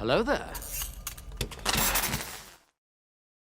Hello there.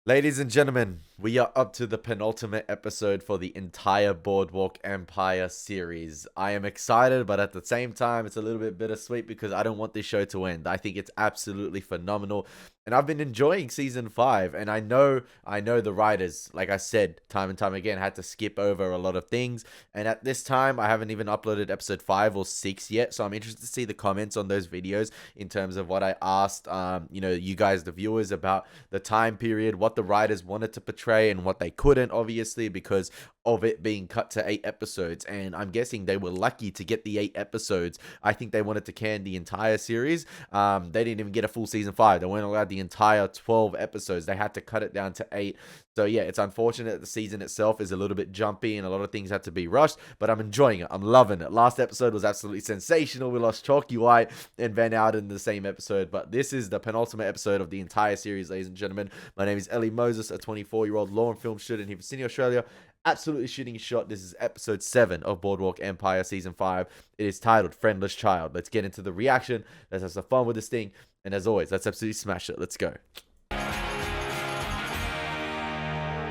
Ladies and gentlemen, we are up to the penultimate episode for the entire Boardwalk Empire series. I am excited, but at the same time, it's a little bit bittersweet because I don't want this show to end. I think it's absolutely phenomenal, and I've been enjoying season 5, and I know the writers, like I said, time and time again, had to skip over a lot of things, and at this time, I haven't even uploaded episode 5 or 6 yet, so I'm interested to see the comments on those videos in terms of what I asked, you guys, the viewers, about the time period, what the writers wanted to portray and what they couldn't, obviously, because of it being cut to 8 episodes, and I'm guessing they were lucky to get the 8 episodes. I think they wanted to can the entire series. They didn't even get a full season 5. They weren't allowed the entire 12 episodes. They had to cut it down to 8. So yeah, it's unfortunate that the season itself is a little bit jumpy and a lot of things had to be rushed, but I'm enjoying it. I'm loving it. Last episode was absolutely sensational. We lost Chalky White and Van Out in the same episode, but this is the penultimate episode of the entire series, ladies and gentlemen. My name is Elie Moses, a 24-year-old law and film student here from Sydney, Australia. Absolutely shooting a shot. This is episode 7 of Boardwalk Empire season 5. It is titled Friendless Child. Let's get into the reaction. Let's have some fun with this thing. And as always, let's absolutely smash it. Let's go.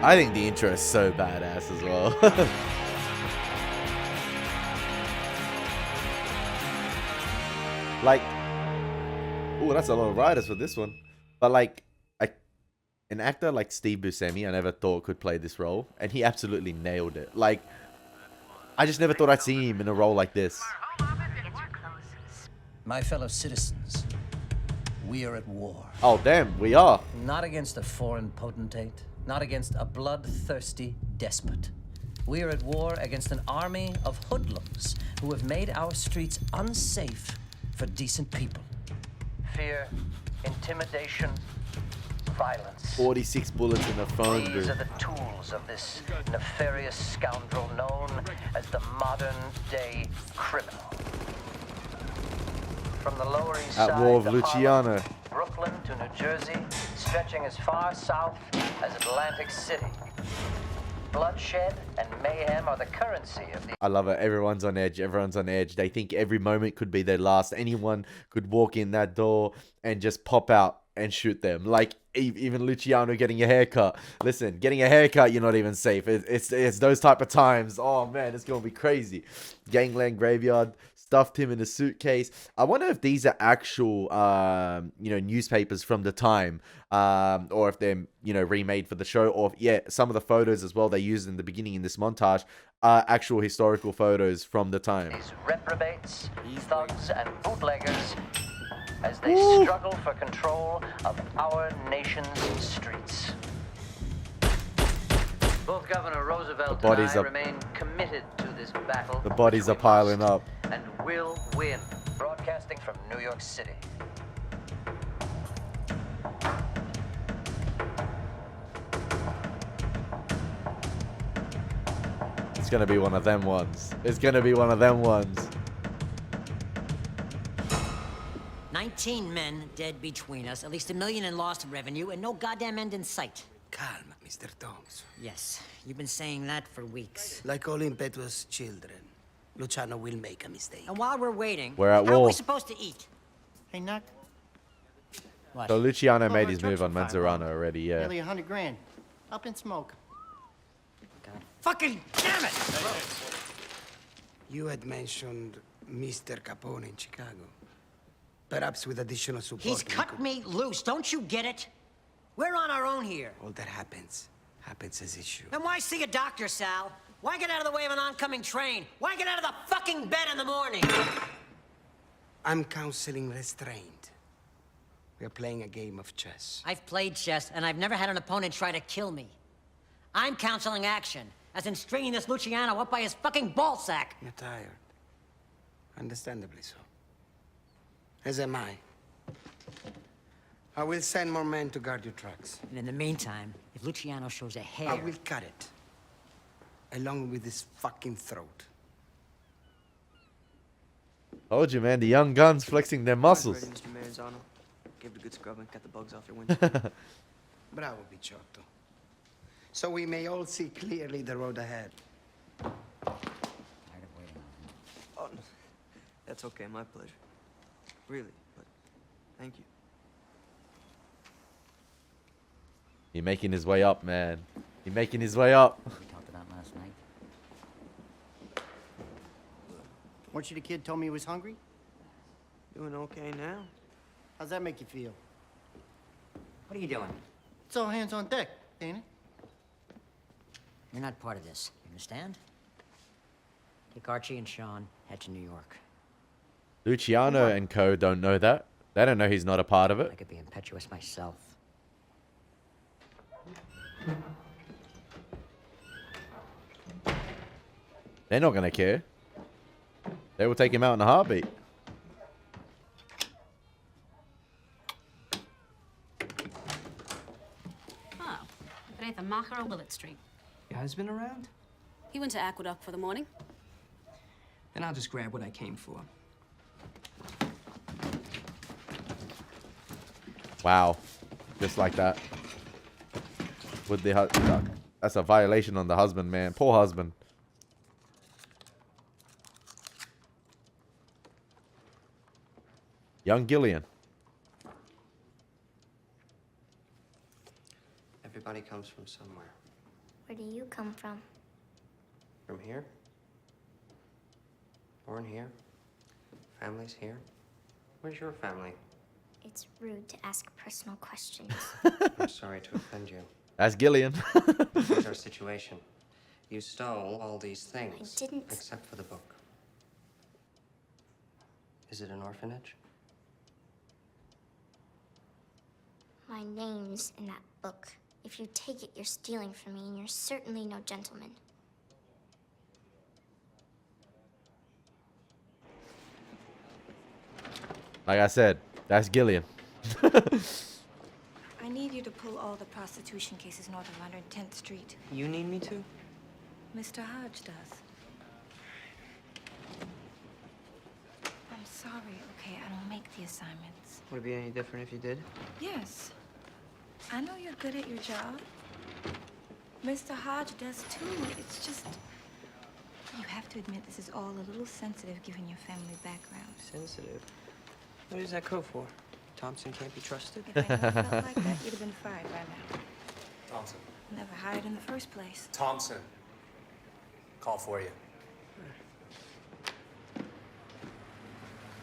I think the intro is so badass as well. Like, oh, that's a lot of writers for this one. But like, an actor like Steve Buscemi, I never thought could play this role, and he absolutely nailed it. Like, I just never thought I'd see him in a role like this. My fellow citizens, we are at war. Oh, damn, we are. Not against a foreign potentate, not against a bloodthirsty despot. We are at war against an army of hoodlums who have made our streets unsafe for decent people. Fear, intimidation, violence. 46 bullets in a phone booth. These are the tools of this nefarious scoundrel known as the modern-day criminal. From the Lower East Side At war of to Luciano. Harlem, Brooklyn to New Jersey, stretching as far south as Atlantic City. Bloodshed and mayhem are the currency of the... I love it. Everyone's on edge. Everyone's on edge. They think every moment could be their last. Anyone could walk in that door and just pop out and shoot them. Like, even Luciano getting a haircut. Listen, getting a haircut, you're not even safe. It's those type of times. Oh, man, it's going to be crazy. Gangland Graveyard stuffed him in a suitcase. I wonder if these are actual, newspapers from the time, or if they're, remade for the show, or some of the photos as well they used in the beginning in this montage are actual historical photos from the time. These reprobates, thugs, and bootleggers as they struggle for control of our nation's streets. Both Governor Roosevelt and I remain committed to this battle. The bodies are piling up. And will win. Broadcasting from New York City. It's gonna be one of them ones. It's gonna be one of them ones. 19 men dead between us, at least $1 million in lost revenue, and no goddamn end in sight. Calm, Mr. Thomas. Yes, you've been saying that for weeks. Like all impetuous children, Luciano will make a mistake. And while we're waiting, We're at how are war. we supposed to eat? Hey, Nuck. What? So Luciano made his move construction on fire. Maranzano already, yeah. Nearly 100 grand. Up in smoke. God. Fucking damn it! You had mentioned Mr. Capone in Chicago. Perhaps with additional support. He's cut me loose, don't you get it? We're on our own here. All that happens as issue. Then why see a doctor, Sal? Why get out of the way of an oncoming train? Why get out of the fucking bed in the morning? I'm counseling restraint. We're playing a game of chess. I've played chess, and I've never had an opponent try to kill me. I'm counseling action, as in stringing this Luciano up by his fucking ballsack. You're tired. Understandably so. As am I. I will send more men to guard your trucks. And in the meantime, if Luciano shows a hair... I will cut it. Along with his fucking throat. Told you, man. The young guns flexing their muscles. Ready, Mr. Maranzano. Gave it a good scrub and got the bugs off your window. Bravo, Bichotto. So we may all see clearly the road ahead. Oh, no. That's okay, my pleasure. Really, but thank you. He's making his way up, man. He's making his way up. We talked about last night. Weren't you the kid told me he was hungry? Doing okay now? How's that make you feel? What are you doing? It's all hands on deck, ain't it? You're not part of this. You understand? Take Archie and Sean, head to New York. Luciano and co don't know that. They don't know he's not a part of I it. could be impetuous myself. They're not going to care. They will take him out in a heartbeat. Oh, if it ain't the Macher or Willett Street. Your husband around? He went to Aqueduct for the morning. Then I'll just grab what I came for. Wow. Just like that. With the that's a violation on the husband, man. Poor husband. Young Gillian. Everybody comes from somewhere. Where do you come from? From here? Born here? Family's here? Where's your family? It's rude to ask personal questions. I'm sorry to offend you. That's Gillian. Here's our situation. You stole all these things. I didn't. Except for the book. Is it an orphanage? My name's in that book. If you take it, you're stealing from me, and you're certainly no gentleman. Like I said, that's Gillian. I need you to pull all the prostitution cases north of 110th Street. You need me to? Mr. Hodge does. I'm sorry, okay? I don't make the assignments. Would it be any different if you did? Yes. I know you're good at your job. Mr. Hodge does too. It's just... You have to admit this is all a little sensitive given your family background. Sensitive. What is that code for? Thompson can't be trusted? If I had felt like that, you'd have been fired by now. Thompson. Never hired in the first place. Thompson. Call for you.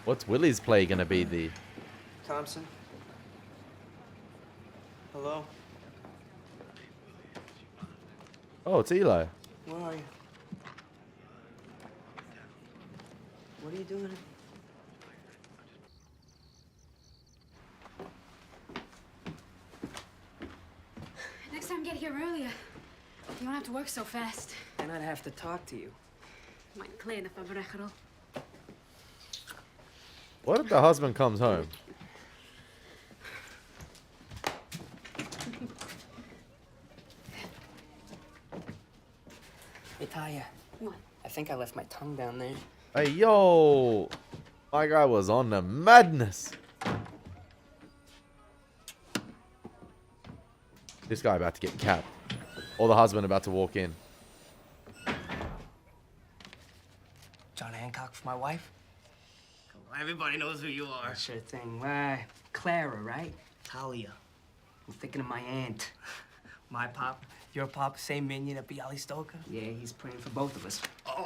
What's Willie's play gonna be? The Thompson? Hello? oh, it's Eli. Where are you? What are you doing? Next time, get here earlier. You don't have to work so fast. And I'd have to talk to you. Might clean the Fabrechero. What if the husband comes home? Hey, Taya. What? I think I left my tongue down there. Hey, yo! My guy was on the madness. This guy about to get capped. Or the husband about to walk in. John Hancock for my wife? Come on, everybody knows who you are. Sure thing. Why? Clara, right? Talia. I'm thinking of my aunt. My pop, your pop, same minion at Bialystoka? Yeah, he's praying for both of us.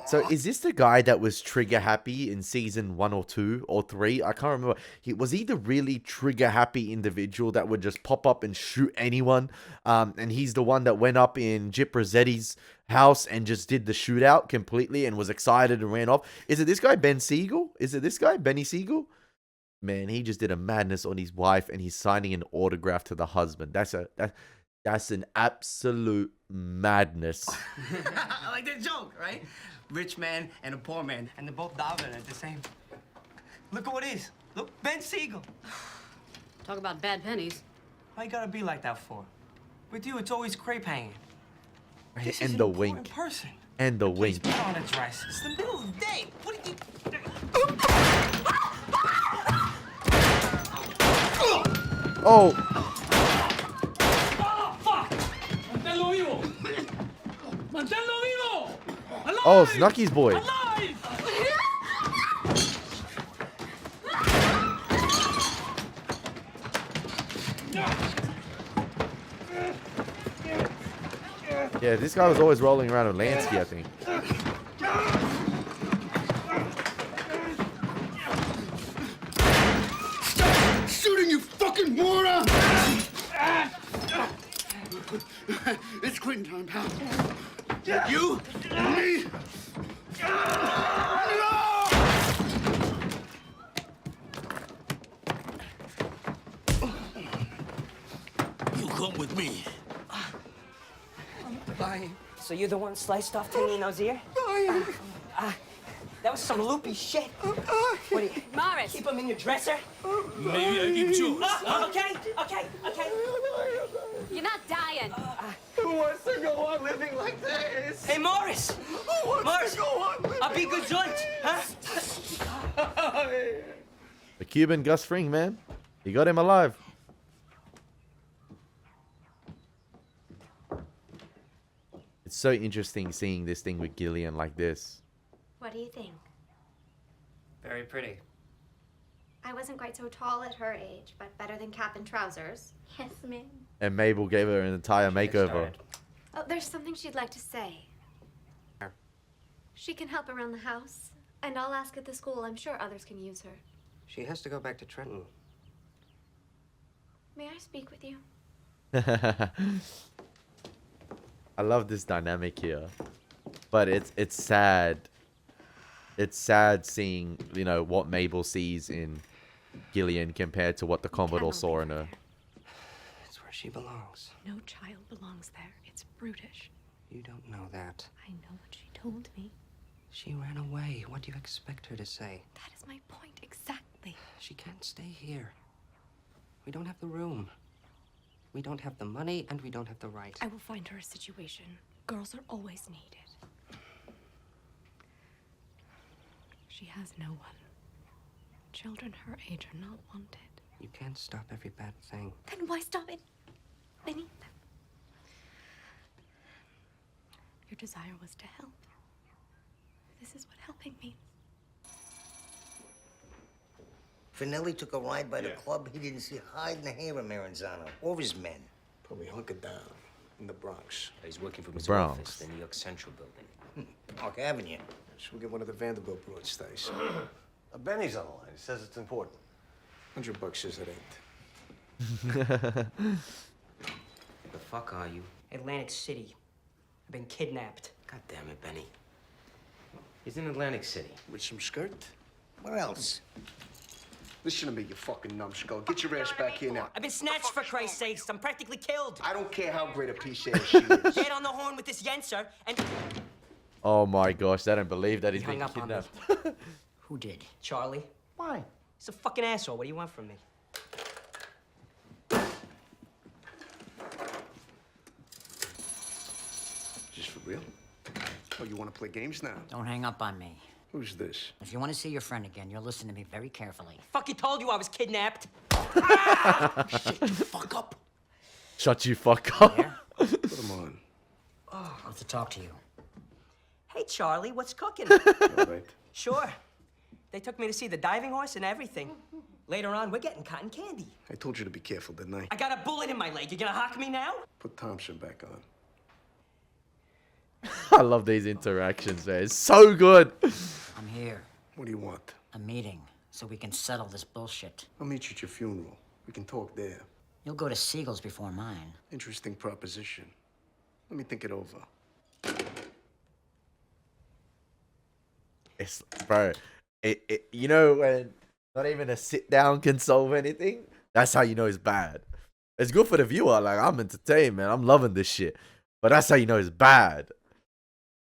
So is this the guy that was trigger happy in season 1 or 2 or 3? I can't remember. Was he the really trigger happy individual that would just pop up and shoot anyone? And he's the one that went up in Jip Rossetti's house and just did the shootout completely and was excited and ran off. Is it this guy, Ben Siegel? Is it this guy, Benny Siegel? Man, he just did a madness on his wife and he's signing an autograph to the husband. That's an absolute madness. I like that joke, right? Rich man and a poor man, and they're both davening at the same. Look at what it is. Look, Ben Siegel. Talk about bad pennies. Why you gotta be like that for? With you, it's always crepe hanging. This is And an the important wink. person. And the Please wink. put on a dress. It's the middle of the day. What are you? Oh! Oh, it's Nucky's boy. Yeah, this guy was always rolling around with Lansky, I think. Stop shooting, you fucking moron! It's quitting time, pal. You, me. No! You come with me. Lying. So you're the one sliced off Tonino's ear? Lying. That was some loopy shit. What do you... Morris! Keep him in your dresser? Maybe I keep yours. Okay. You're not dying. Who wants to go on living like this? Hey, Morris! Who wants Morris, to go on living? I'll be good joint, huh? The Cuban Gus Fring, man. He got him alive. It's so interesting seeing this thing with Gillian like this. What do you think? Very pretty. I wasn't quite so tall at her age, but better than cap and trousers. Yes, ma'am. And Mabel gave her an entire makeover. Oh, there's something she'd like to say. She can help around the house, and I'll ask at the school. I'm sure others can use her. She has to go back to Trenton. May I speak with you? I love this dynamic here. But it's sad. It's sad seeing, you know, what Mabel sees in Gillian compared to what the Commodore saw in her. It's where she belongs. No child belongs there. It's brutish. You don't know that. I know what she told me. She ran away. What do you expect her to say? That is my point exactly. She can't stay here. We don't have the room. We don't have the money, and we don't have the right. I will find her a situation. Girls are always needed. She has no one. Children her age are not wanted. You can't stop every bad thing. Then why stop it? I need them. Your desire was to help. This is what helping means. Finelli took a ride by the club. He didn't see hide in the hair of Maranzano or his men. Probably hunkered down in the Bronx. He's working from his Bronx. office, the New York Central building. Park Avenue. Should we get one of the Vanderbilt broads, Stace? Benny's on the line. He says it's important. $100 says it ain't. The fuck are you? Atlantic City. I've been kidnapped. God damn it, Benny. He's in Atlantic City. With some skirt? What else? Listen to me, you fucking numbskull. Get your ass back here now. I've been snatched for Christ's sakes. I'm practically killed. I don't care how great a piece of ass she is. Get on the horn with this Yenser and... Oh my gosh, I don't believe that he's He hung been up on me. kidnapped. Who did? Charlie. Why? He's a fucking asshole. What do you want from me? Just for real? Oh, you want to play games now? Don't hang up on me. Who's this? If you want to see your friend again, you'll listen to me very carefully. Fucking told you I was kidnapped. Shut the fuck up. Shut you fuck up. Yeah? Put him on. Oh, I'll have to talk to you. Hey, Charlie, what's cooking? All right. Sure. They took me to see the diving horse and everything. Later on, we're getting cotton candy. I told you to be careful, didn't I? I got a bullet in my leg. You gonna hock me now? Put Thompson back on. I love these interactions, man. It's so good. I'm here. What do you want? A meeting, so we can settle this bullshit. I'll meet you at your funeral. We can talk there. You'll go to Siegel's before mine. Interesting proposition. Let me think it over. It's, bro, you know when not even a sit down can solve anything? That's how you know it's bad. It's good for the viewer. Like, I'm entertained, man. I'm loving this shit. But that's how you know it's bad.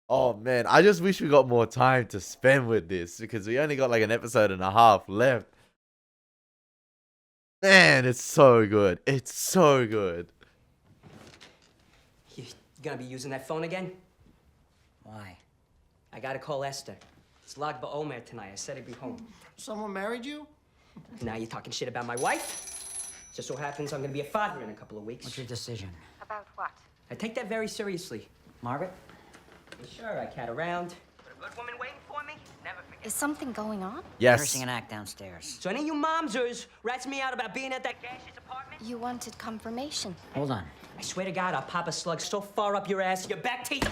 Oh, man. I just wish we got more time to spend with this because we only got like an episode and a half left. Man, it's so good. It's so good. You gonna be using that phone again? Why? I gotta call Esther. It's Lag BaOmer tonight. I said he'd be home. Someone married you? Now you're talking shit about my wife? Just so happens I'm gonna be a father in a couple of weeks. What's your decision? About what? I take that very seriously. Margaret? Sure, I cat around. But a good woman waiting for me? Never forget. Is something going on? Yes. Rehearsing an act downstairs. So any of you momsers rats me out about being at that gash's apartment? You wanted confirmation. Hold on. I swear to God, I'll pop a slug so far up your ass, your back teeth.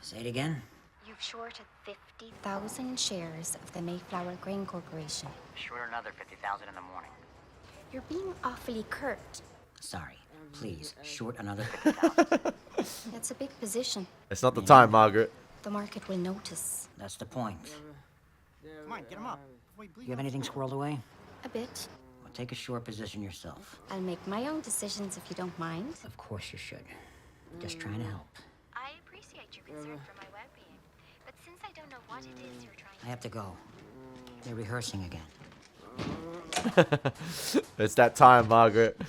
Say it again. You've shorted 50,000 shares of the Mayflower Grain Corporation. Short another 50,000 in the morning. You're being awfully curt. Sorry. Please, short another 50,000. That's a big position. It's not the time, Margaret. The market will notice. That's the point. Come on, get him up. You have anything squirreled away? A bit. Well, take a short position yourself. I'll make my own decisions if you don't mind. Of course you should. Just trying to help. I appreciate your concern for my well-being, but since I don't know what it is you're trying I have to go. They're rehearsing again. It's that time, Margaret.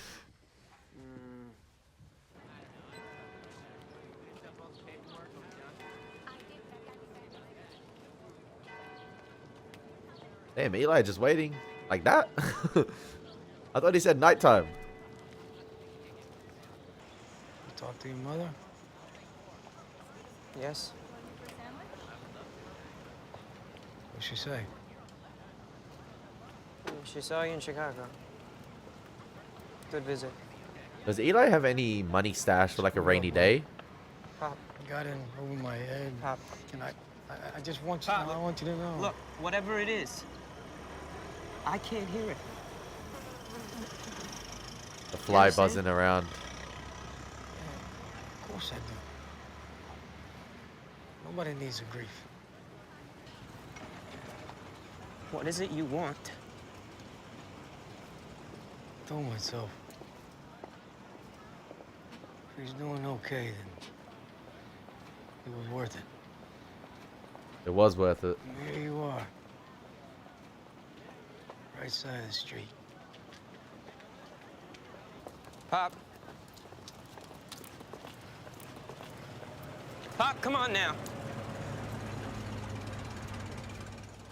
Damn, Eli just waiting like that? I thought he said nighttime. Talk to your mother? Yes. What'd she say? She saw you in Chicago. Good visit. Does Eli have any money stashed for like a rainy day? Pop. Got in over my head. Pop. Can I just want you, Pop, I want you to know. Look, whatever it is, I can't hear it. The fly buzzing around. Of course I do. Nobody needs a grief. What is it you want? I told myself, if he's doing okay, then it was worth it. It was worth it. And here you are. Right side of the street. Pop. Pop, come on now.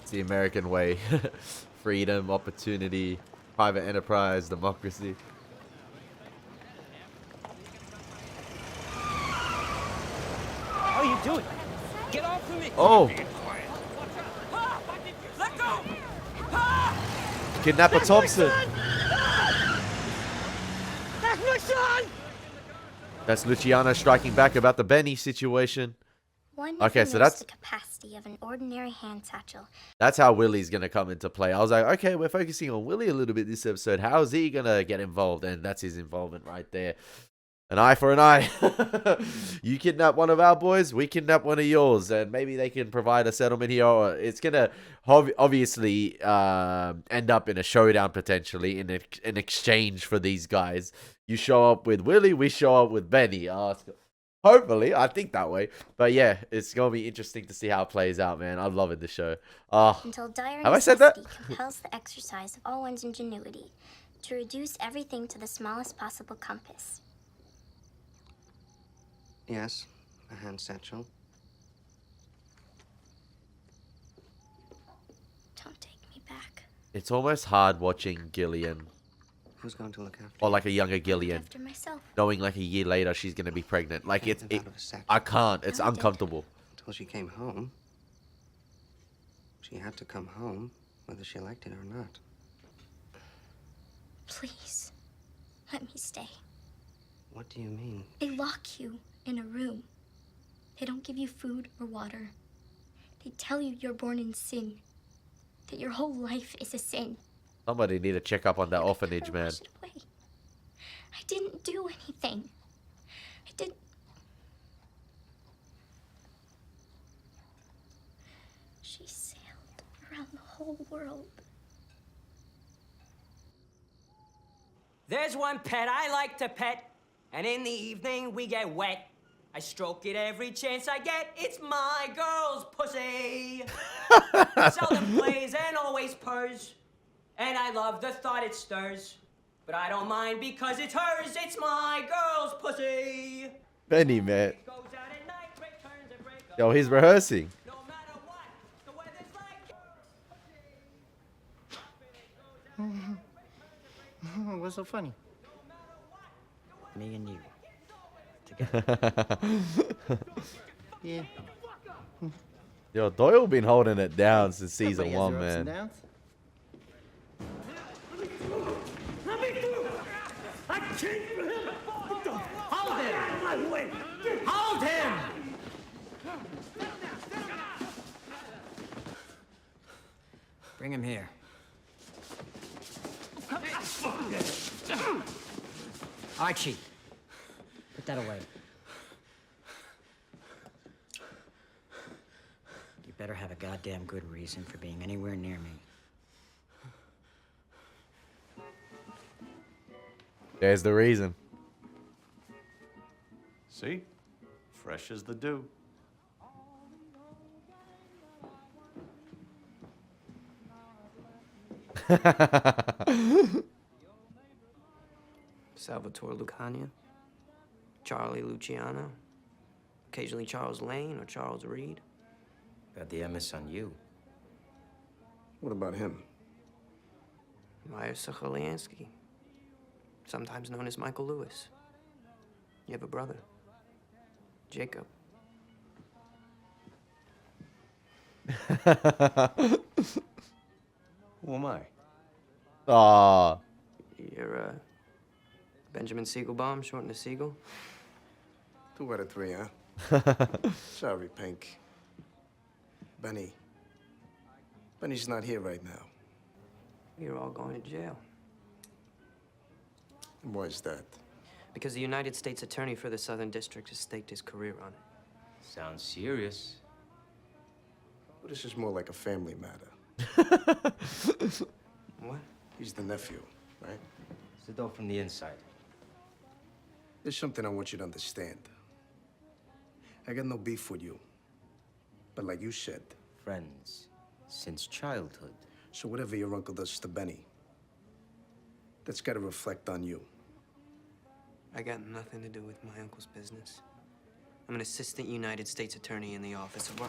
It's the American way. Freedom, opportunity, private enterprise, democracy. How are you doing? Get off of me. Oh. Let go. Kidnapper Thompson. That's my son. That's Luciana striking back about the Benny situation. One Okay, so knows that's the capacity of an ordinary hand satchel. that's how Willie's gonna come into play. I was like, okay, we're focusing on Willie a little bit this episode. How is he gonna get involved? And that's his involvement right there. An eye for an eye. You kidnap one of our boys, we kidnap one of yours, and maybe they can provide a settlement here. Or it's gonna obviously end up in a showdown potentially in exchange for these guys. You show up with Willie, we show up with Benny. Hopefully, I think that way. But yeah, it's gonna be interesting to see how it plays out, man. I'm loving the show. Until dire have I said that? necessity compels the exercise of all one's ingenuity to reduce everything to the smallest possible compass. Yes, a hand satchel. Don't take me back. It's almost hard watching Gillian, Who's going to look after or like a younger Gillian, After myself. knowing like a year later she's gonna be pregnant. Like Can't live out of a satchel. I can't. It's I did. uncomfortable. Until she came home. She had to come home, whether she liked it or not. Please, let me stay. What do you mean? They lock you in a room. They don't give you food or water. They tell you you're born in sin. That your whole life is a sin. Somebody need to check up on that orphanage, man. Wash it away. I didn't do anything. I didn't. She sailed around the whole world. There's one pet I like to pet, and in the evening we get wet. I stroke it every chance I get. It's my girl's pussy. Seldom plays and always purrs, and I love the thought it stirs. But I don't mind because it's hers. It's my girl's pussy. Benny, man. Goes out at night, returns and break up. Yo, he's rehearsing. No matter what the weather's like. What's so funny? Me and you. together. Yeah. Yo, Doyle been holding it down since season Everybody has 1, their ups and man. downs. Let me through! I can't for him! Hold him! Out of my way! Hold him! Bring him here. Archie, put that away. You better have a goddamn good reason for being anywhere near me. There's the reason. See? Fresh as the dew. Salvatore Lucania, Charlie Luciano, occasionally Charles Lane or Charles Reed. Got the MS on you. What about him? Meyer Socholiansky, sometimes known as Michael Lewis. You have a brother, Jacob. Who am I? Aw. You're, Benjamin Siegelbaum, shortened to Siegel. 2 out of 3, huh? Sorry, Pink. Benny's not here right now. You're all going to jail. And why is that? Because the United States Attorney for the Southern District has staked his career on it. Sounds serious. Well, this is more like a family matter. What? He's the nephew, right? It's the door from the inside. There's something I want you to understand. I got no beef with you. But like you said... Friends. Since childhood. So whatever your uncle does to Benny, that's got to reflect on you. I got nothing to do with my uncle's business. I'm an assistant United States attorney in the office of...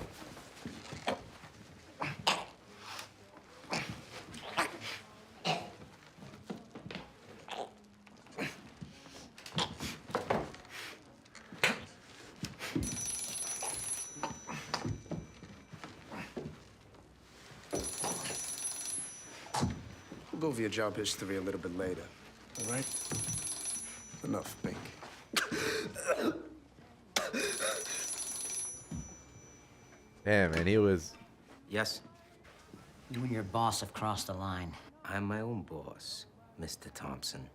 We'll go over your job history a little bit later, all right? Enough, Pink. Damn, man, he was... Yes? You and your boss have crossed the line. I'm my own boss, Mr. Thompson.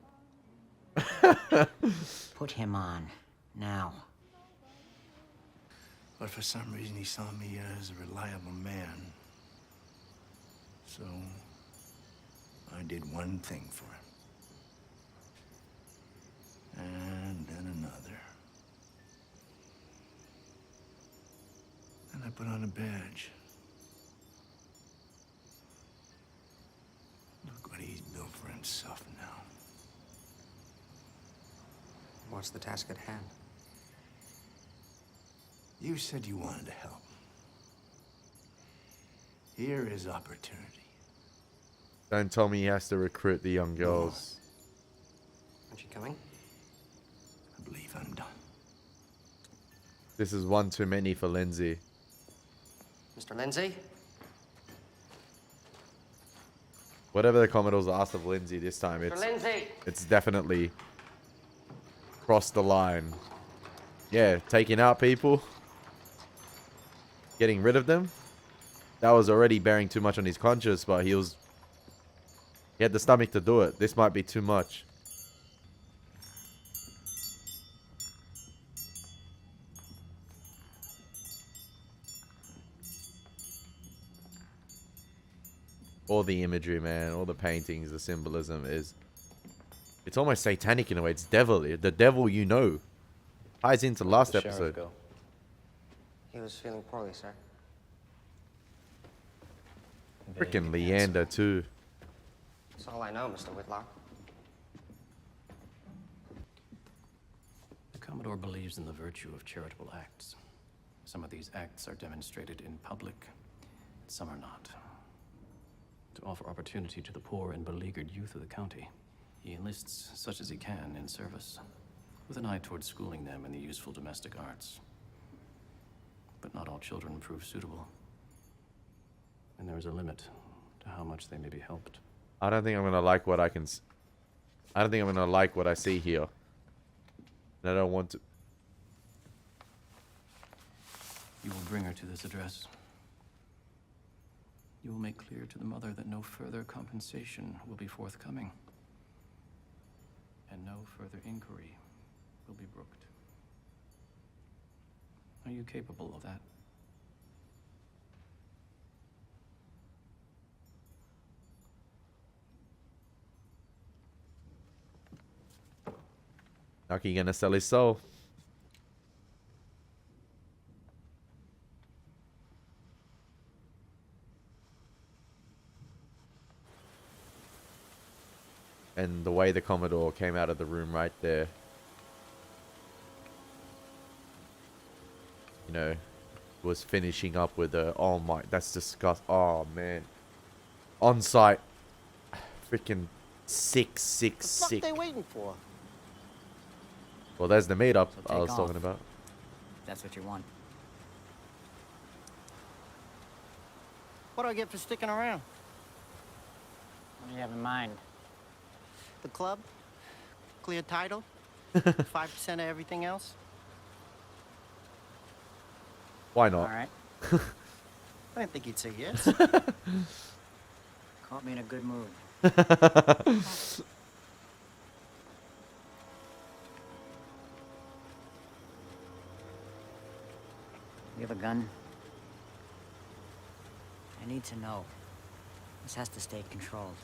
Put him on. Now. But for some reason, he saw me as a reliable man. So, I did one thing for him. And then another. And I put on a badge. Look what he's built for himself now. What's the task at hand? You said you wanted to help. Here is opportunity. Don't tell me he has to recruit the young girls. Aren't you coming? I believe I'm done. This is one too many for Lindsay. Mr. Lindsay? Whatever the Commodores asked of Lindsay this time, it's definitely crossed the line. Yeah, taking out people. Getting rid of them. That was already bearing too much on his conscience, but he had the stomach to do it. This might be too much. All the imagery, man, all the paintings, the symbolism it's almost satanic in a way. It's devil. The devil you know. Ties into last episode. Go? He was feeling poorly, sir. Freaking Leander too. That's all I know, Mr. Whitlock. The Commodore believes in the virtue of charitable acts. Some of these acts are demonstrated in public, some are not. To offer opportunity to the poor and beleaguered youth of the county, he enlists such as he can in service. with an eye towards schooling them in the useful domestic arts. But not all children prove suitable. And there is a limit to how much they may be helped. I don't think I'm gonna like what I can. I don't think I'm gonna like what I see here. And I don't want to. You will bring her to this address. You will make clear to the mother that no further compensation will be forthcoming. And no further inquiry will be brooked. Are you capable of that? Nucky gonna sell his soul. And the way the Commodore came out of the room right there. You know, was finishing up with a, oh my, that's disgusting. Oh man. On site. Freaking sick. What they waiting for? Well, there's the meetup So I was take talking off. about. That's what you want. What do I get for sticking around? What do you have in mind? The club? Clear title? 5% of everything else? Why not? All right. I didn't think you'd say yes. Caught me in a good mood. You have a gun? I need to know. This has to stay controlled.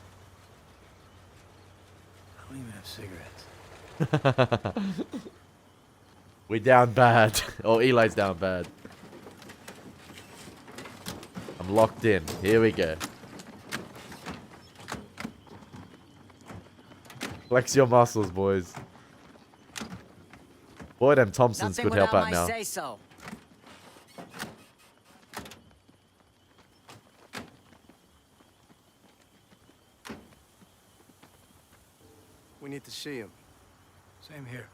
I don't even have cigarettes. We down bad. Oh, Eli's down bad. I'm locked in. Here we go. Flex your muscles, boys. Boy, them Thompsons Nothing could help without out my now. say so. We need to see him. Same here.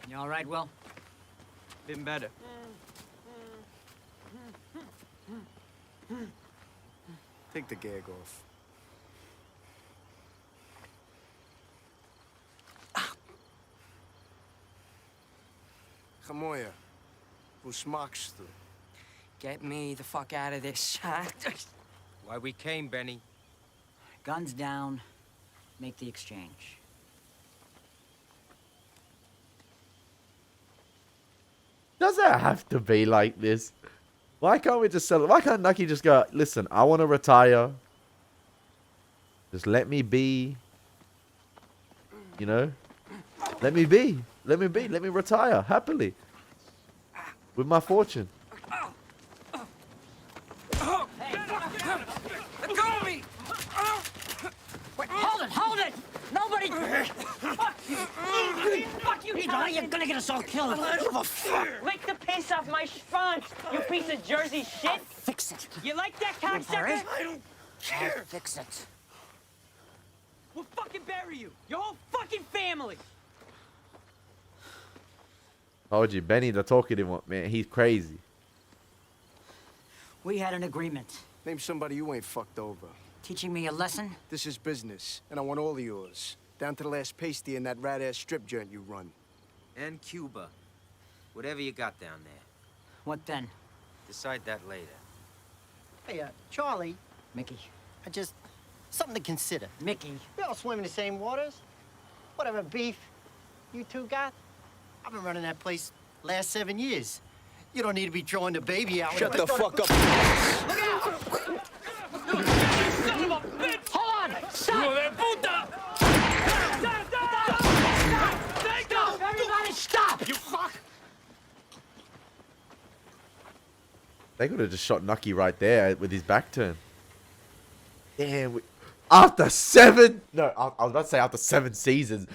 You all right, Will? Been better. Take the gag off. Chamoya, wo smakst du? Get me the fuck out of this, huh? Why we came, Benny? Guns down. Make the exchange. Does it have to be like this? Why can't we just sell it? Why can't Nucky just go, listen, I want to retire. Just let me be. You know? Let me be. Let me be. Let me retire happily. With my fortune. Let go of me! Wait, hold it! Nobody! Fuck you! Fuck you! You're gonna get us all killed. I don't give a fuck. Lick the piss off my schwanz, you piece of Jersey shit! Fix it. You like that, cocksucker? I don't care. I'll fix it. We'll fucking bury you! Your whole fucking family! Told you, Benny the talkative one, man. He's crazy. We had an agreement. Name somebody you ain't fucked over. Teaching me a lesson? This is business, and I want all of yours. Down to the last pasty in that rat-ass strip joint you run. And Cuba. Whatever you got down there. What then? Decide that later. Hey, Charlie. Mickey. Something to consider. Mickey. We all swim in the same waters. Whatever beef you two got, I've been running that place last 7 years. You don't need to be throwing the baby out. Shut the fuck up. Son of a bitch! Hold on! Stop! Hijo de puta! Stop! Everybody stop! You fuck! They could have just shot Nucky right there with his back turned. Damn. After 7... No, I was about to say after 7 seasons.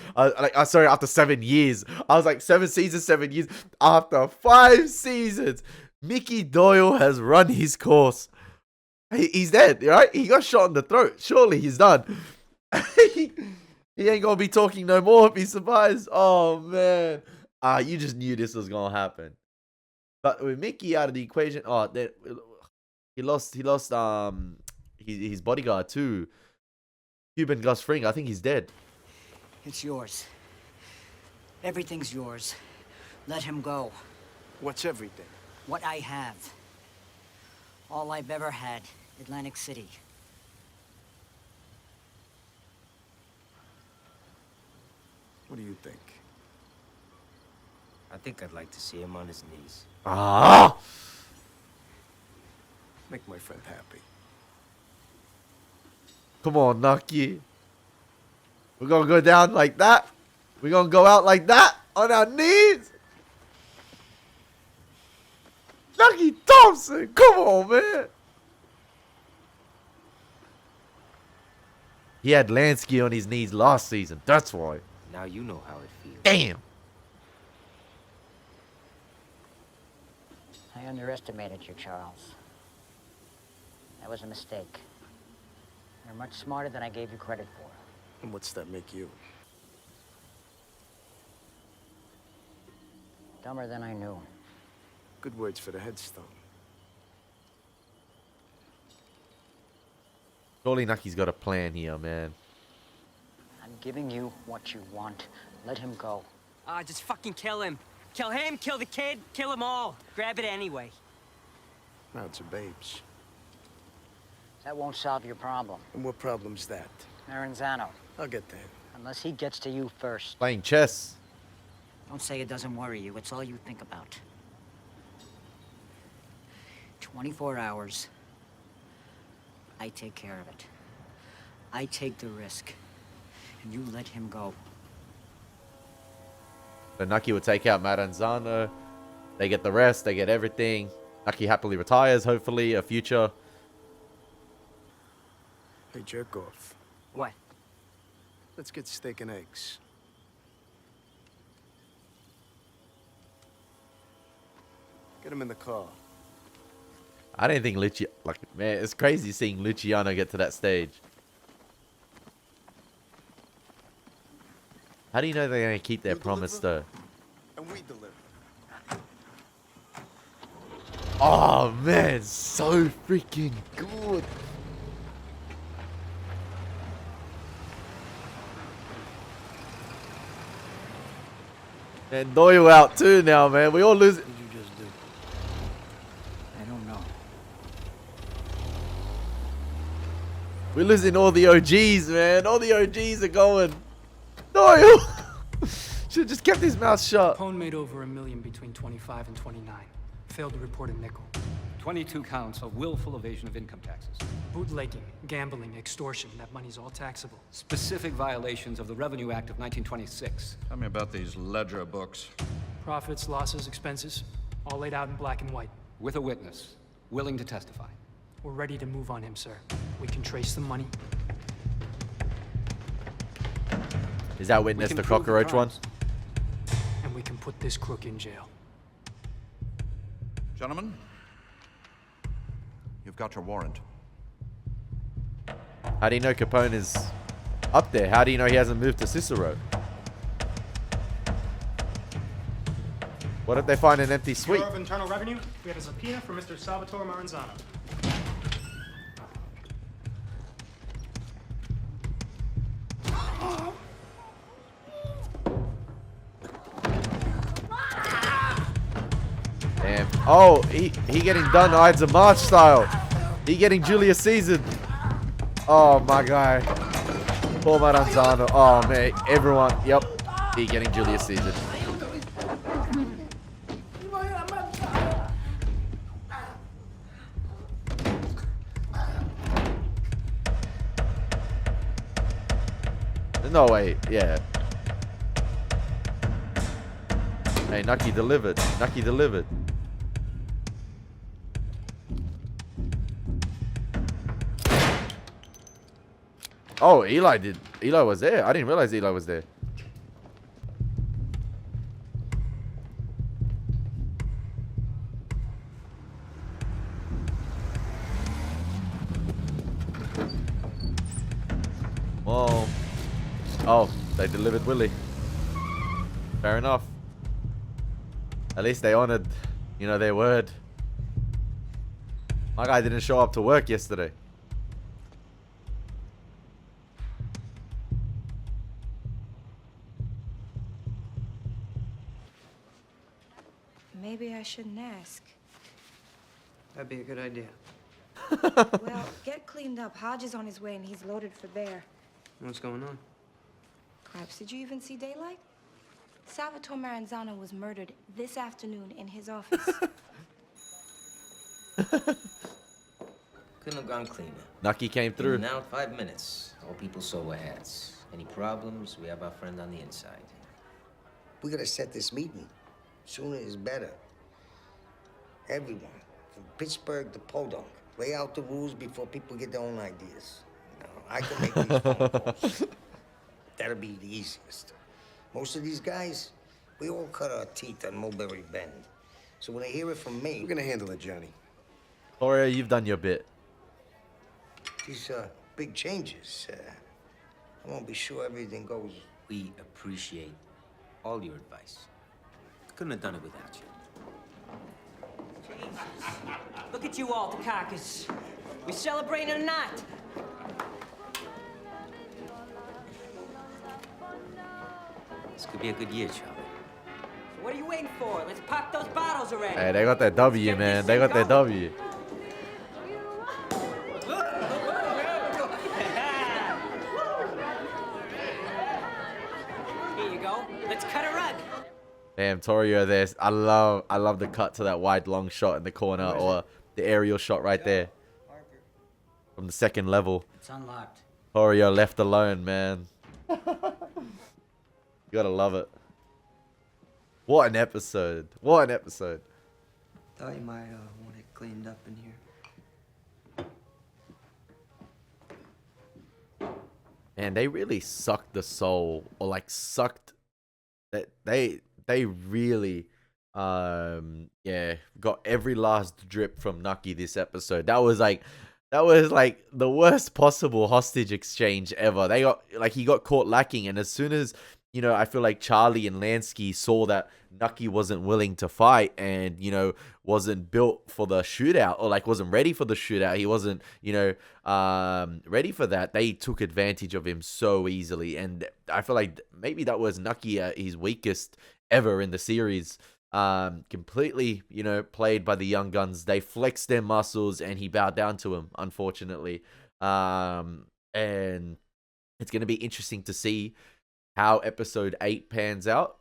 Sorry, after 7 years. I was like, 7 seasons, 7 years. After 5 seasons, Mickey Doyle has run his course. He's dead, right? He got shot in the throat. Surely he's done. He ain't gonna be talking no more if he survives. Oh, man. You just knew this was gonna happen. But with Mickey out of the equation... Oh, he lost his bodyguard too. Cuban Gus Fring, I think he's dead. It's yours. Everything's yours. Let him go. What's everything? What I have. All I've ever had. Atlantic City. What do you think? I think I'd like to see him on his knees. Ah! Make my friend happy. Come on, Nucky. We're gonna go down like that. We're gonna go out like that on our knees. Nucky Thompson, come on, man. He had Lansky on his knees last season. That's why. Now you know how it feels. Damn. I underestimated you, Charles. That was a mistake. You're much smarter than I gave you credit for. And what's that make you? Dumber than I knew. Good words for the headstone. Surely Nucky's got a plan here, man. I'm giving you what you want. Let him go. Just fucking kill him. Kill him, kill the kid, kill them all. Grab it anyway. Now it's a babes. That won't solve your problem. And what problem's that? Maranzano. I'll get to him. Unless he gets to you first. Playing chess. Don't say it doesn't worry you. It's all you think about. 24 hours. I take care of it. I take the risk. And you let him go. So Nucky would take out Maranzano. They get the rest. They get everything. Nucky happily retires, hopefully. A future. Hey, jerk off. What? Let's get steak and eggs. Get him in the car. I didn't think man, it's crazy seeing Luciano get to that stage. How do you know they're going to keep their promise, though? And we deliver. Oh, man, so freaking good. And Doyle out too now, man. We all lose it. What did you just do? I don't know. We're losing all the OGs, man. All the OGs are going. Doyle! Should've just kept his mouth shut. Capone made over $1 million between 25 and 29. Failed to report a nickel. 22 counts of willful evasion of income taxes. Bootlegging, gambling, extortion. That money's all taxable. Specific violations of the Revenue Act of 1926. Tell me about these ledger books. Profits, losses, expenses, all laid out in black and white. With a witness, willing to testify. We're ready to move on him, sir. We can trace the money. Is that witness the cockroach one? And we can put this crook in jail. Gentlemen, you've got your warrant. How do you know Capone is up there? How do you know he hasn't moved to Cicero? What if they find an empty suite? Bureau of Internal Revenue, we have a subpoena for Mr. Salvatore Maranzano. Damn. Oh, he getting done Ides of March style. He getting Julius Caesar. Oh, my guy. Poor Maranzano. Oh, man. Everyone. Yep. He getting Julius Caesar. No, wait. Yeah. Hey, Nucky delivered. Nucky delivered. Oh, Eli did. Eli was there. I didn't realize Eli was there. Whoa. Oh, they delivered Willie. Fair enough. At least they honored, you know, their word. My guy didn't show up to work yesterday. Maybe I shouldn't ask. That'd be a good idea. Well, get cleaned up. Hodge is on his way and he's loaded for bear. What's going on? Craps, did you even see daylight? Salvatore Maranzano was murdered this afternoon in his office. Couldn't have gone cleaner. Nucky came through. Now 5 minutes. All people saw were hats. Any problems? We have our friend on the inside. We gotta set this meeting. Sooner is better. Everyone, from Pittsburgh to Podunk, lay out the rules before people get their own ideas. You know, I can make these phone calls. That'll be the easiest. Most of these guys, we all cut our teeth on Mulberry Bend. So when they hear it from me... We're gonna handle it, Johnny. Gloria, you've done your bit. These big changes, I won't be sure everything goes... We appreciate all your advice. Couldn't have done it without you. Look at you all, the carcass. We celebrating or not? This could be a good year, Charlie. So what are you waiting for? Let's pop those bottles already. Hey, they got that W, man. They got that W. Here you go. Let's cut a rug. Damn, Torrio there. I love the cut to that wide long shot in the corner or the aerial shot right there. From the second level. It's unlocked. Torrio left alone, man. You gotta love it. What an episode. What an episode. Thought you might want it cleaned up in here. Man, they really sucked the soul, or like sucked that they really yeah, got every last drip from Nucky this episode. That was like the worst possible hostage exchange ever. They got like he got caught lacking, and as soon as, you know, I feel like Charlie and Lansky saw that Nucky wasn't willing to fight and, you know, wasn't built for the shootout, or like wasn't ready for the shootout. He wasn't, you know, ready for that. They took advantage of him so easily. And I feel like maybe that was Nucky his weakest ever in the series. Completely, you know, played by the young guns. They flexed their muscles and he bowed down to him, unfortunately. And it's going to be interesting to see how episode 8 pans out.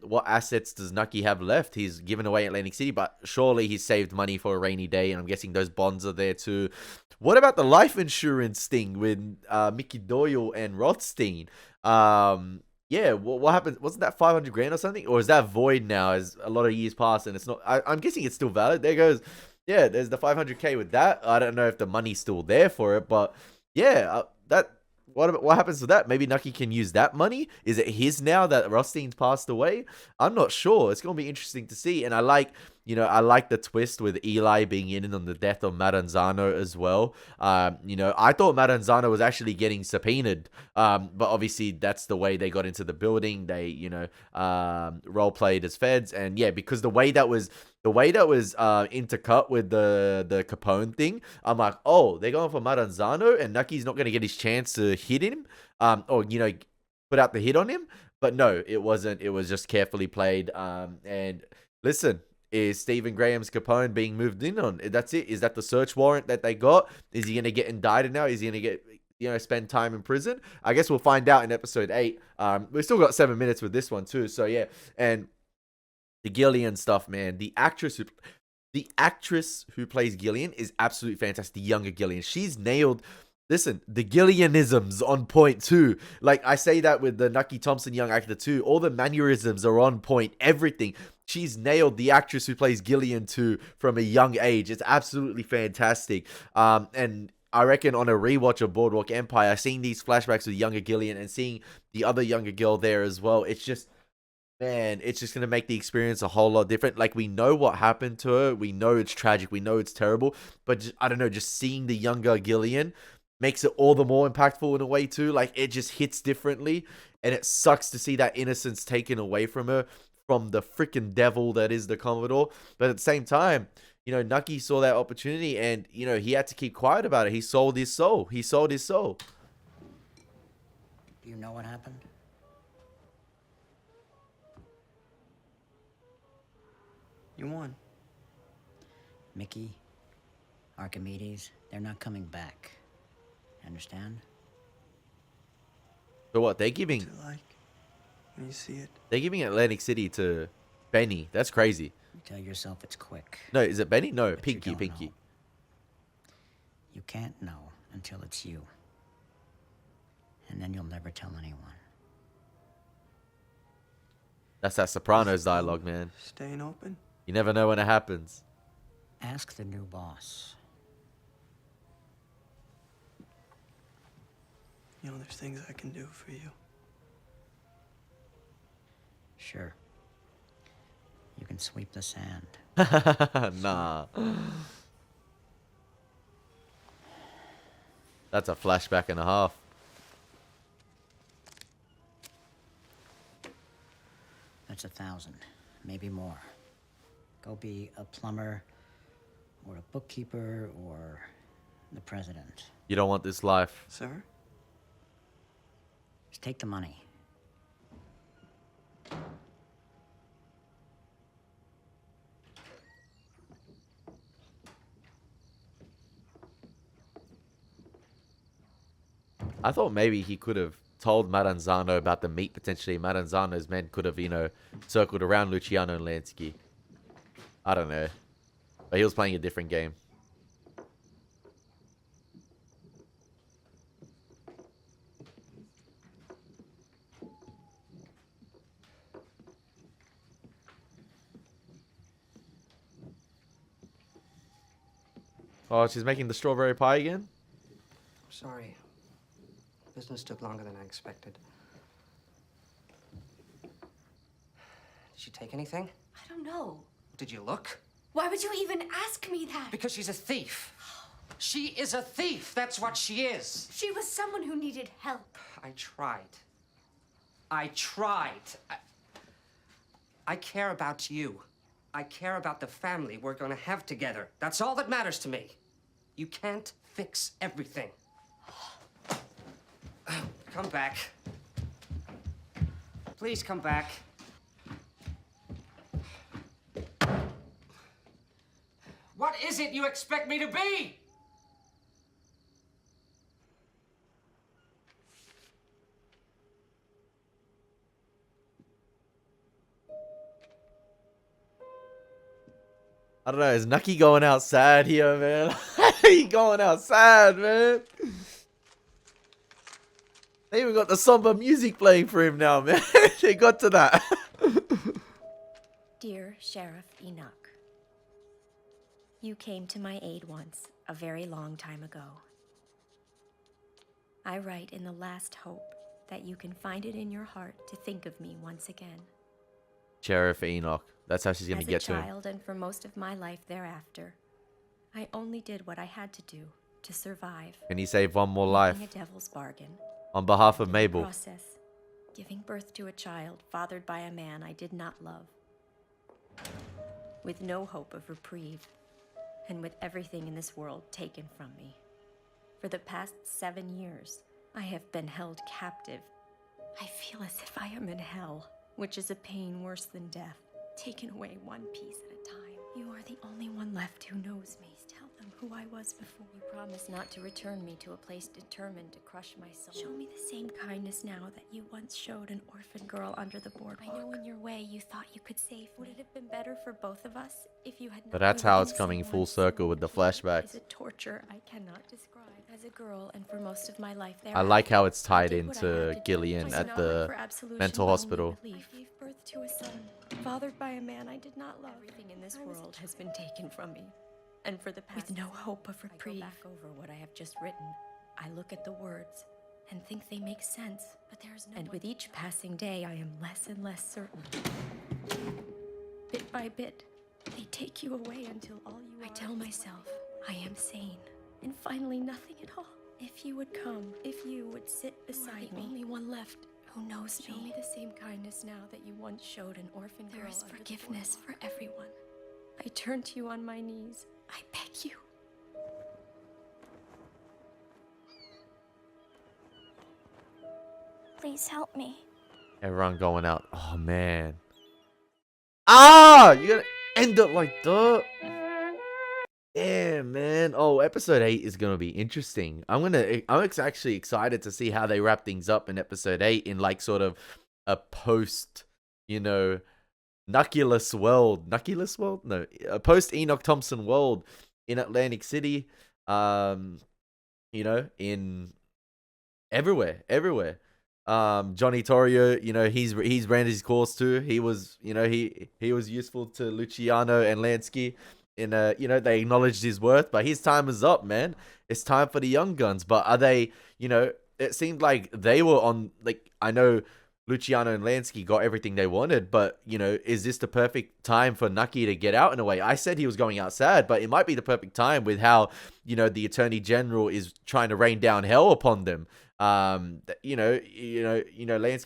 What assets does Nucky have left? He's given away Atlantic City, but surely he's saved money for a rainy day, and I'm guessing those bonds are there too. What about the life insurance thing with Mickey Doyle and Rothstein? Yeah, what happened? Wasn't that 500 grand or something? Or is that void now as a lot of years pass and it's not? I'm guessing it's still valid. There goes, yeah, there's the 500k with that. I don't know if the money's still there for it, but yeah, what happens to that? Maybe Nucky can use that money? Is it his now that Rothstein's passed away? I'm not sure. It's going to be interesting to see. And I like, you know, I like the twist with Eli being in on the death of Maranzano as well. You know, I thought Maranzano was actually getting subpoenaed. But obviously that's the way they got into the building. They, you know, role played as feds. And yeah, because the way that was intercut with the Capone thing, I'm like, oh, they're going for Maranzano and Nucky's not going to get his chance to hit him, or, you know, put out the hit on him. But no, it wasn't. It was just carefully played. And listen, is Stephen Graham's Capone being moved in on? That's it. Is that the search warrant that they got? Is he going to get indicted now? Is he going to get, you know, spend time in prison? I guess we'll find out in episode 8. We've still got 7 minutes with this one too. So yeah, and the Gillian stuff, man. The actress who plays Gillian is absolutely fantastic. The younger Gillian, she's nailed. Listen, the Gillianisms on point too. Like I say that with the Nucky Thompson young actor too. All the mannerisms are on point. Everything. She's nailed the actress who plays Gillian too from a young age. It's absolutely fantastic. And I reckon on a rewatch of Boardwalk Empire, seeing these flashbacks with younger Gillian and seeing the other younger girl there as well, it's just, man, it's just going to make the experience a whole lot different. Like, we know what happened to her. We know it's tragic. We know it's terrible. But just, I don't know, just seeing the younger Gillian makes it all the more impactful in a way too. Like, it just hits differently. And it sucks to see that innocence taken away from her, from the freaking devil that is the Commodore. But at the same time, you know, Nucky saw that opportunity and, you know, he had to keep quiet about it. He sold his soul. He sold his soul. Do you know what happened? You won. Mickey, Archimedes, they're not coming back. Understand? So what? They're giving... When you see it. They're giving Atlantic City to Benny. That's crazy. You tell yourself it's quick. No, is it Benny? No, But Pinky, you don't Pinky. know. You can't know until it's you. And then you'll never tell anyone. That's that Sopranos dialogue, man. Staying open? You never know when it happens. Ask the new boss. You know, there's things I can do for you. Sure. You can sweep the sand. Nah. That's a flashback and a half. That's 1,000, maybe more. Go be a plumber, or a bookkeeper, or the president. You don't want this life. Sir? Just take the money. I thought maybe he could have told Maranzano about the meat potentially. Maranzano's men could have, you know, circled around Luciano and Lansky. I don't know. But he was playing a different game. Oh, she's making the strawberry pie again? Sorry. Business took longer than I expected. Did she take anything? I don't know. Did you look? Why would you even ask me that? Because she's a thief. She is a thief. That's what she is. She was someone who needed help. I tried. I tried. I care about you. I care about the family we're gonna have together. That's all that matters to me. You can't fix everything. Come back. Please come back. What is it you expect me to be? I don't know, is Nucky going out sad here, man? He going out sad, man. They even got the somber music playing for him now, man. They got to that. Dear Sheriff Enoch, you came to my aid once, a very long time ago. I write in the last hope that you can find it in your heart to think of me once again. Sheriff Enoch. That's how she's going to get to As a him. child and for most of my life thereafter, I only did what I had to do to survive. Can he save one more life? Making a devil's bargain. On behalf of In the Mabel. process, giving birth to a child fathered by a man I did not love. With no hope of reprieve, and with everything in this world taken from me. For the past 7 years, I have been held captive. I feel as if I am in hell, which is a pain worse than death. Taken away one piece at a time. You are the only one left who knows me. Tell them who I was before. You promised not to return me to a place determined to crush my soul. Show me the same kindness now that you once showed an orphan girl under the boardwalk. I know in your way you thought you could save me. Would it have been better for both of us if you had not... But that's how it's coming full circle with the flashbacks. It's a torture I cannot describe. As a girl and for most of my life there. I like how it's tied into Gillian at the mental hospital. I gave birth to a son, fathered by a man I did not love. Everything in this world has been taken from me. And for the past, with no hope of reprieve, I go back over what I have just written. I look at the words and think they make sense, but there's no. And with each passing day, I am less and less certain. Bit by bit, they take you away until all you are. I tell myself I am sane, and finally nothing at all. If you would come, if you would sit beside me, only one left who knows me. Show me the same kindness now that you once showed an orphan girl. There is forgiveness for everyone. I turn to you on my knees. I beg you. Please help me. Everyone going out. Oh, man. Ah! You gotta end it like that. Yeah, man. Oh, episode 8 is gonna be interesting. Actually excited to see how they wrap things up in episode 8 in like sort of a post, Nuckuless world. Nuckuless world? No, a post Enoch Thompson world in Atlantic City. In everywhere. Johnny Torrio, he's ran his course too. He was, he was useful to Luciano and Lansky. They acknowledged his worth, but his time is up, man. It's time for the young guns. But are they, it seemed like they were on, like, I know Luciano and Lansky got everything they wanted, but, is this the perfect time for Nucky to get out in a way? I said he was going out sad, but it might be the perfect time with how, the Attorney General is trying to rain down hell upon them. Lansky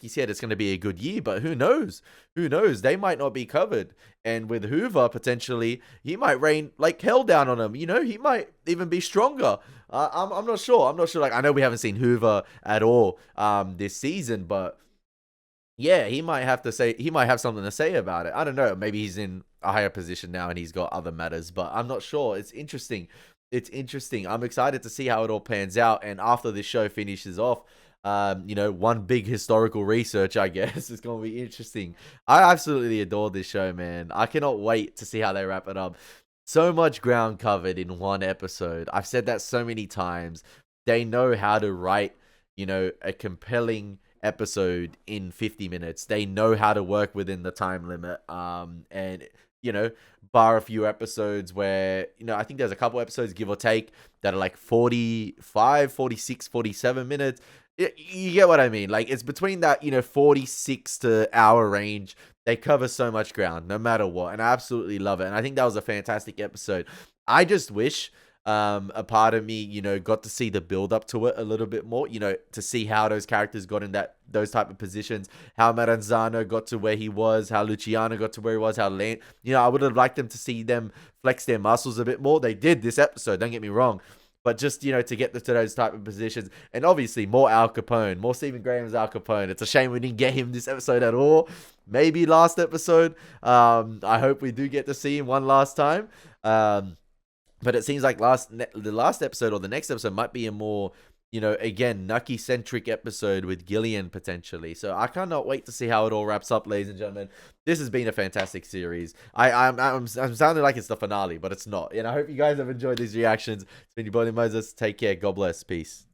said it's going to be a good year, but who knows? They might not be covered. And with Hoover, potentially, he might rain like hell down on him. He might even be stronger. I'm not sure. Like, I know we haven't seen Hoover at all this season, but yeah, he might have something to say about it. I don't know. Maybe he's in a higher position now and he's got other matters, but I'm not sure. It's interesting. I'm excited to see how it all pans out. And after this show finishes off, one big historical research, I guess, is going to be interesting. I absolutely adore this show, man. I cannot wait to see how they wrap it up. So much ground covered in one episode. I've said that so many times. They know how to write, a compelling episode in 50 minutes. They know how to work within the time limit. Bar a few episodes where, I think there's a couple episodes, give or take, that are like 45, 46, 47 minutes. You get what I mean? Like, it's between that, 46 to hour range. They cover so much ground, no matter what. And I absolutely love it. And I think that was a fantastic episode. I just wish a part of me, got to see the build up to it a little bit more, to see how those characters got in those type of positions, how Maranzano got to where he was, how Luciano got to where he was, how I would have liked them to see them flex their muscles a bit more. They did this episode, don't get me wrong, but just, to get to those type of positions. And obviously more Al Capone, more Stephen Graham's Al Capone. It's a shame we didn't get him this episode at all. Maybe last episode. I hope we do get to see him one last time. But it seems like the last episode or the next episode might be a more, again, Nucky-centric episode with Gillian potentially. So I cannot wait to see how it all wraps up, ladies and gentlemen. This has been a fantastic series. I'm sounding like it's the finale, but it's not. And I hope you guys have enjoyed these reactions. It's been your boy Elie Moses. Take care. God bless. Peace.